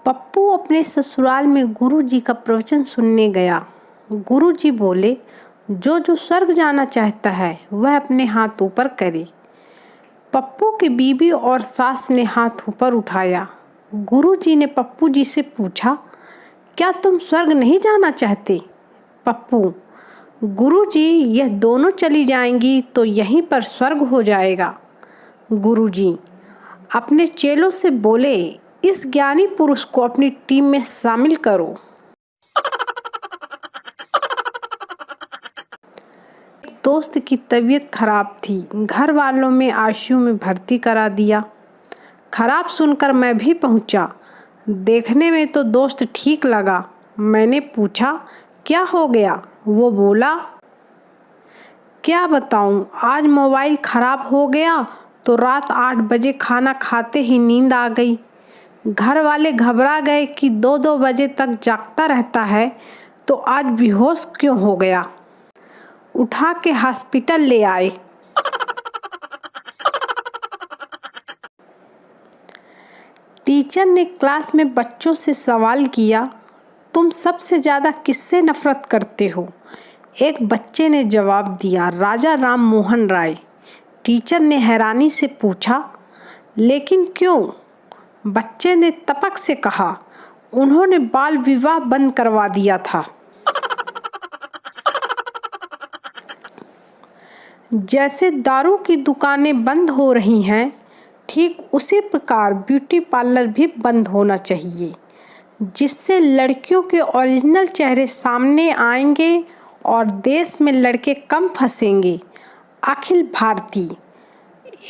पप्पू अपने ससुराल में गुरुजी का प्रवचन सुनने गया। गुरुजी बोले, जो जो स्वर्ग जाना चाहता है वह अपने हाथ ऊपर करे। पप्पू की बीवी और सास ने हाथ ऊपर उठाया। गुरुजी ने पप्पू जी से पूछा, क्या तुम स्वर्ग नहीं जाना चाहते? पप्पू, गुरुजी, यह दोनों चली जाएंगी तो यहीं पर स्वर्ग हो जाएगा। गुरुजी अपने चेलों से बोले, इस ज्ञानी पुरुष को अपनी टीम में शामिल करो। दोस्त की तबीयत खराब थी, घर वालों में आईसीयू में भर्ती करा दिया। खराब सुनकर मैं भी पहुंचा। देखने में तो दोस्त ठीक लगा। मैंने पूछा, क्या हो गया? वो बोला, क्या बताऊं, आज मोबाइल खराब हो गया तो रात 8 बजे खाना खाते ही नींद आ गई। घर वाले घबरा गए कि 2-2 बजे तक जागता रहता है, तो आज बेहोश क्यों हो गया। उठा के हॉस्पिटल ले आए। टीचर ने क्लास में बच्चों से सवाल किया, तुम सबसे ज़्यादा किससे नफरत करते हो? एक बच्चे ने जवाब दिया, राजा राम मोहन राय। टीचर ने हैरानी से पूछा, लेकिन क्यों? बच्चे ने तपक से कहा, उन्होंने बाल विवाह बंद करवा दिया था। जैसे दारू की दुकानें बंद हो रही हैं, ठीक उसी प्रकार ब्यूटी पार्लर भी बंद होना चाहिए, जिससे लड़कियों के ओरिजिनल चेहरे सामने आएंगे और देश में लड़के कम फंसेंगे। अखिल भारतीय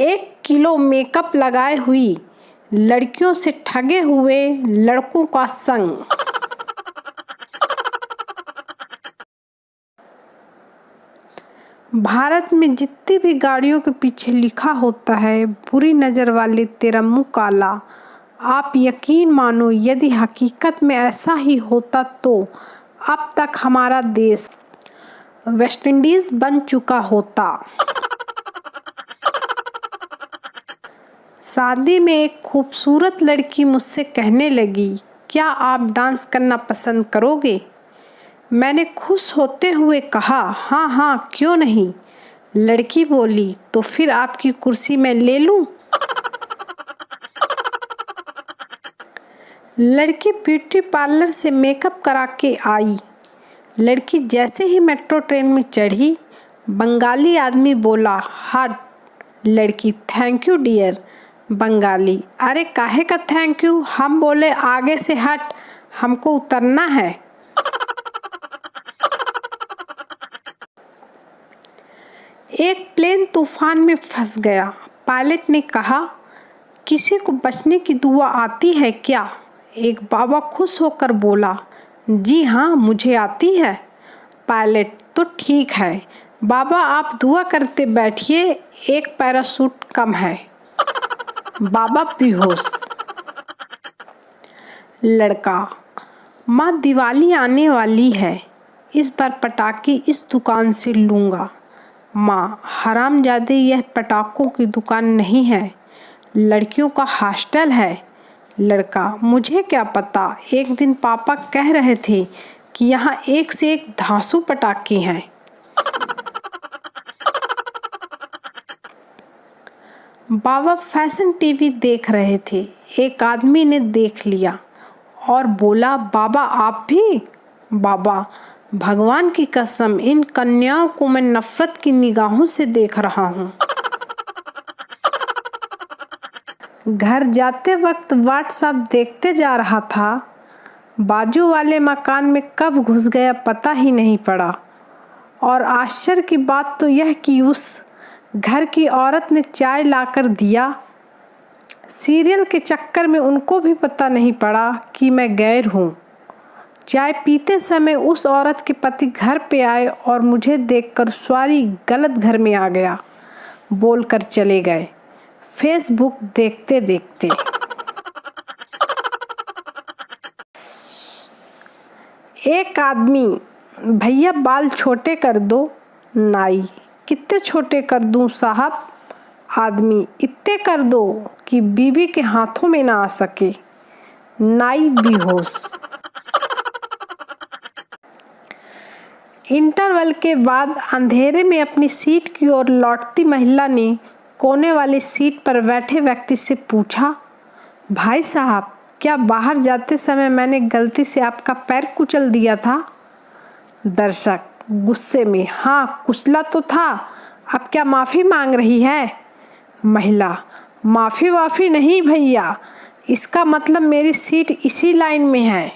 1 किलो मेकअप लगाए हुई लड़कियों से ठगे हुए लड़कों का संग। भारत में जितनी भी गाड़ियों के पीछे लिखा होता है, बुरी नज़र वाले तेरा मुंह काला, आप यकीन मानो यदि हकीकत में ऐसा ही होता तो अब तक हमारा देश वेस्ट इंडीज बन चुका होता। शादी में एक खूबसूरत लड़की मुझसे कहने लगी, क्या आप डांस करना पसंद करोगे? मैंने खुश होते हुए कहा, हाँ हाँ, क्यों नहीं। लड़की बोली, तो फिर आपकी कुर्सी मैं ले लूं? लड़की ब्यूटी पार्लर से मेकअप करा के आई। लड़की जैसे ही मेट्रो ट्रेन में चढ़ी, बंगाली आदमी बोला, हट। लड़की, थैंक यू डियर। बंगाली, अरे काहे का थैंक यू? हम बोले, आगे से हट, हमको उतरना है। एक प्लेन तूफान में फंस गया। पायलट ने कहा, किसी को बचने की दुआ आती है क्या? एक बाबा खुश होकर बोला, जी हाँ, मुझे आती है। पायलट, तो ठीक है बाबा, आप दुआ करते बैठिए, एक पैराशूट कम है। बाबा बेहोश। लड़का, माँ दिवाली आने वाली है, इस बार पटाखे इस दुकान से लूँगा। माँ, हरामजादे, यह पटाखों की दुकान नहीं है, लड़कियों का हॉस्टल है। लड़का, मुझे क्या पता, एक दिन पापा कह रहे थे कि यहाँ एक से एक धांसू पटाखे हैं। बाबा फैशन टीवी देख रहे थे। एक आदमी ने देख लिया और बोला, बाबा आप भी? बाबा, भगवान की कसम, इन कन्याओं को मैं नफरत की निगाहों से देख रहा हूँ। घर जाते वक्त व्हाट्सएप देखते जा रहा था, बाजू वाले मकान में कब घुस गया पता ही नहीं पड़ा। और आश्चर्य की बात तो यह कि उस घर की औरत ने चाय लाकर दिया। सीरियल के चक्कर में उनको भी पता नहीं पड़ा कि मैं गैर हूँ। चाय पीते समय उस औरत के पति घर पे आए और मुझे देखकर सॉरी, गलत घर में आ गया बोलकर चले गए। फेसबुक देखते देखते। एक आदमी, भैया बाल छोटे कर दो। नाई, कितने छोटे कर दूं साहब? आदमी, इतने कर दो कि बीवी के हाथों में ना आ सके। नाई बेहोश। इंटरवल के बाद अंधेरे में अपनी सीट की ओर लौटती महिला ने कोने वाली सीट पर बैठे व्यक्ति से पूछा, भाई साहब, क्या बाहर जाते समय मैंने गलती से आपका पैर कुचल दिया था? दर्शक गुस्से में, हाँ कुचला तो था, अब क्या माफ़ी मांग रही है? महिला, माफ़ी वाफ़ी नहीं भैया, इसका मतलब मेरी सीट इसी लाइन में है।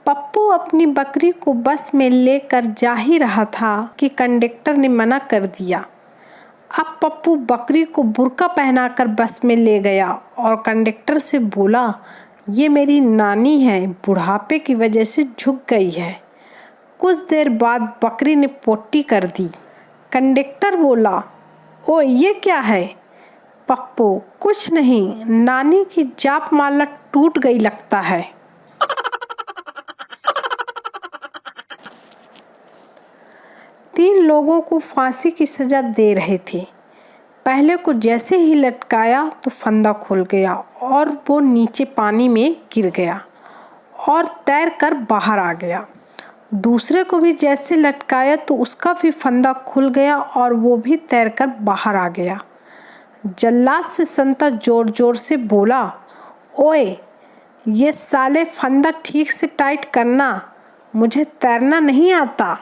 पप्पू अपनी बकरी को बस में लेकर जा ही रहा था कि कंडक्टर ने मना कर दिया। अब पप्पू बकरी को बुर्का पहनाकर बस में ले गया और कंडक्टर से बोला, ये मेरी नानी है, बुढ़ापे की वजह से झुक गई है। कुछ देर बाद बकरी ने पोटी कर दी। कंडक्टर बोला, ओ ये क्या है? पप्पू, कुछ नहीं, नानी की जाप माला टूट गई लगता है। तीन लोगों को फांसी की सजा दे रहे थे। पहले को जैसे ही लटकाया तो फंदा खुल गया और वो नीचे पानी में गिर गया और तैर कर बाहर आ गया। दूसरे को भी जैसे लटकाया तो उसका भी फंदा खुल गया और वो भी तैर कर बाहर आ गया। जल्लाद से संता जोर जोर से बोला, ओए ये साले फंदा ठीक से टाइट करना, मुझे तैरना नहीं आता।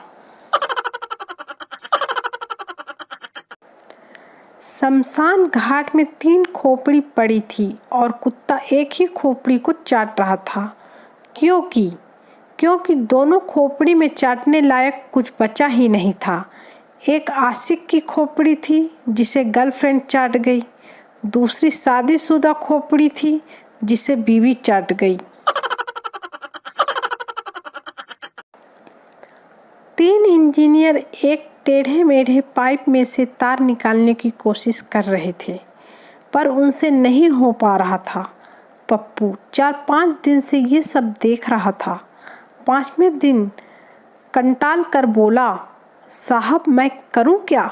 शमशान घाट में 3 खोपड़ी पड़ी थी और कुत्ता एक ही खोपड़ी को चाट रहा था। क्योंकि दोनों खोपड़ी में चाटने लायक कुछ बचा ही नहीं था। एक आशिक की खोपड़ी थी जिसे गर्लफ्रेंड चाट गई, दूसरी शादीशुदा खोपड़ी थी जिसे बीवी चाट गई। 3 इंजीनियर एक टेढ़े मेढ़े पाइप में से तार निकालने की कोशिश कर रहे थे, पर उनसे नहीं हो पा रहा था। पप्पू 4-5 दिन से ये सब देख रहा था। 5वें दिन कंटाल कर बोला, साहब मैं करूं क्या?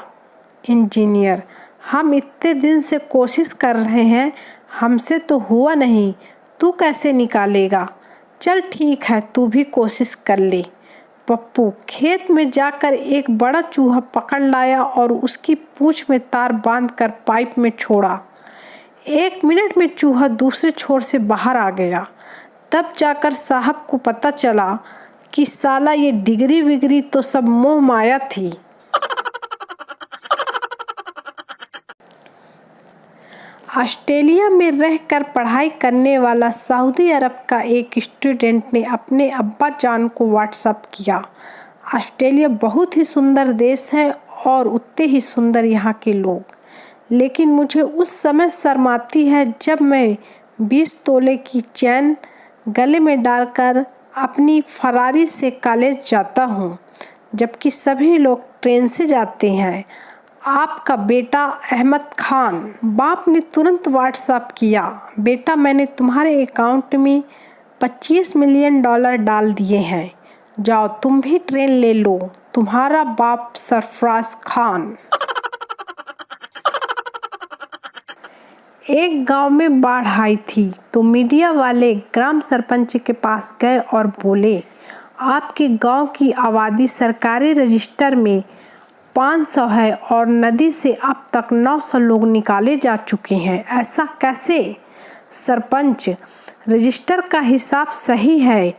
इंजीनियर, हम इतने दिन से कोशिश कर रहे हैं, हमसे तो हुआ नहीं, तू कैसे निकालेगा? चल ठीक है, तू भी कोशिश कर ले। पप्पू खेत में जाकर एक बड़ा चूहा पकड़ लाया और उसकी पूंछ में तार बांधकर पाइप में छोड़ा। 1 मिनट में चूहा दूसरे छोर से बाहर आ गया। तब जाकर साहब को पता चला कि साला ये डिग्री विग्री तो सब मोह माया थी। ऑस्ट्रेलिया में रहकर पढ़ाई करने वाला सऊदी अरब का एक स्टूडेंट ने अपने अब्बा जान को व्हाट्सएप किया, ऑस्ट्रेलिया बहुत ही सुंदर देश है और उतने ही सुंदर यहाँ के लोग, लेकिन मुझे उस समय शर्म आती है जब मैं 20 तोले की चैन गले में डालकर अपनी फरारी से कॉलेज जाता हूँ, जबकि सभी लोग ट्रेन से जाते हैं। आपका बेटा अहमद खान। बाप ने तुरंत व्हाट्सएप किया, बेटा मैंने तुम्हारे अकाउंट में $25 मिलियन डाल दिए हैं, जाओ तुम भी ट्रेन ले लो, तुम्हारा बाप सरफराज खान। एक गांव में बाढ़ आई थी तो मीडिया वाले ग्राम सरपंच के पास गए और बोले, आपके गांव की आबादी सरकारी रजिस्टर में 500 है और नदी से अब तक 900 लोग निकाले जा चुके हैं, ऐसा कैसे? सरपंच, रजिस्टर का हिसाब सही है,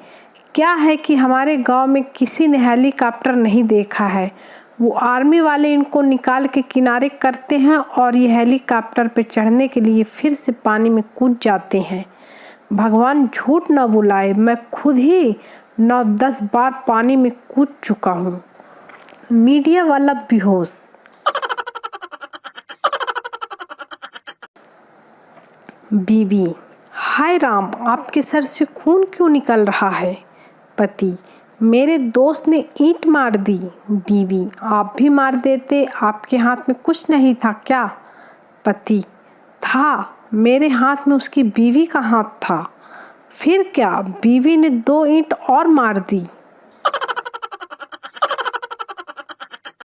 क्या है कि हमारे गांव में किसी ने हेलीकॉप्टर नहीं देखा है, वो आर्मी वाले इनको निकाल के किनारे करते हैं और ये हेलीकॉप्टर पे चढ़ने के लिए फिर से पानी में कूद जाते हैं। भगवान झूठ न बुलाए, मैं खुद ही 9-10 बार पानी में कूद चुका हूँ। मीडिया वाला बेहोश। बीवी, हाय राम, आपके सर से खून क्यों निकल रहा है? पति, मेरे दोस्त ने ईंट मार दी। बीवी, आप भी मार देते, आपके हाथ में कुछ नहीं था क्या? पति, था, मेरे हाथ में उसकी बीवी का हाथ था। फिर क्या? बीवी ने 2 ईंट और मार दी।